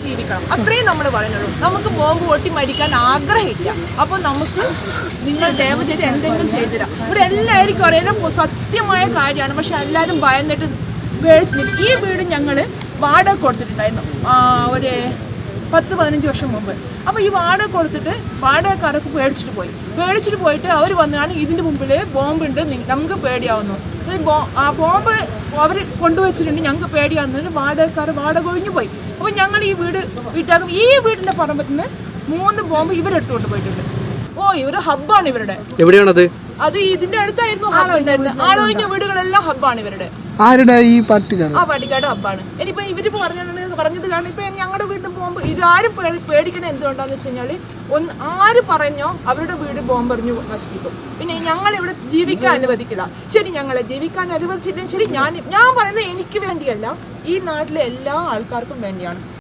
ജീവിക്കണം, അത്രയും നമ്മൾ പറയുന്നുള്ളൂ. നമുക്ക് ബോംബ് പൊട്ടി മരിക്കാൻ ആഗ്രഹമില്ല. അപ്പൊ നമുക്ക് നിങ്ങൾ ദയവ് ചെയ്ത് എന്തെങ്കിലും ചെയ്തുതരാം. ഇവിടെ എല്ലാവർക്കും അറിയാം സത്യമായ കാര്യമാണ്. പക്ഷെ എല്ലാവരും ഭയന്നിട്ട് മേടിച്ചില്ല. ഈ വീട് ഞങ്ങള് വാടക കൊടുത്തിട്ടുണ്ടായിരുന്നു ഒരു 10-15 വർഷം മുമ്പ്. അപ്പൊ ഈ വാടക കൊടുത്തിട്ട് വാടകക്കാരൊക്കെ പേടിച്ചിട്ട് പോയിട്ട് അവർ വന്നാണ് ഇതിന്റെ മുമ്പില് ബോംബുണ്ട്, നമുക്ക് പേടിയാവുന്നു. ആ ബോംബ് അവർ കൊണ്ടുവച്ചിട്ടുണ്ട്, ഞങ്ങൾക്ക് പേടിയാവുന്നതിന് വാടക ഒഴിഞ്ഞു പോയി. അപ്പൊ ഞങ്ങൾ ഈ വീട്ടാകും ഈ വീടിന്റെ പറമ്പത്ത് നിന്ന് 3 ബോംബ് ഇവരെടുത്തുകൊണ്ട് പോയിട്ടുണ്ട്. ഇവര് ഹബ്ബാണ് ഇവരുടെ. എവിടെയാണത്? അത് ഇതിന്റെ അടുത്തായിരുന്നു ആളൊഴിഞ്ഞ വീടുകളെല്ലാം ഹബ്ബാണ് ഇവരുടെ. ആരുടെ? ഈ പാർട്ടിക്കാർ? ആ പാർട്ടിക്കാരുടെ ഹബ്ബാണ്. ഇനിയിപ്പോ ഇവര് പറഞ്ഞത് കാരണം ഇപ്പൊ ഞങ്ങളുടെ വീട്ടിൽ പോകുമ്പോ ഇതാരും പേടിക്കണ എന്തുകൊണ്ടാന്ന് വെച്ച് കഴിഞ്ഞാല് ആര് പറഞ്ഞോ അവരുടെ വീട് ബോംബെറിഞ്ഞു നശിപ്പിക്കും. പിന്നെ ഞങ്ങൾ ഇവിടെ ജീവിക്കാൻ അനുവദിക്കില്ല. ശരി, ഞങ്ങളെ ജീവിക്കാൻ അനുവദിച്ചിട്ടും ശരി, ഞാൻ പറയുന്നത് എനിക്ക് വേണ്ടിയല്ല, ഈ നാട്ടിലെ എല്ലാ ആൾക്കാർക്കും വേണ്ടിയാണ്.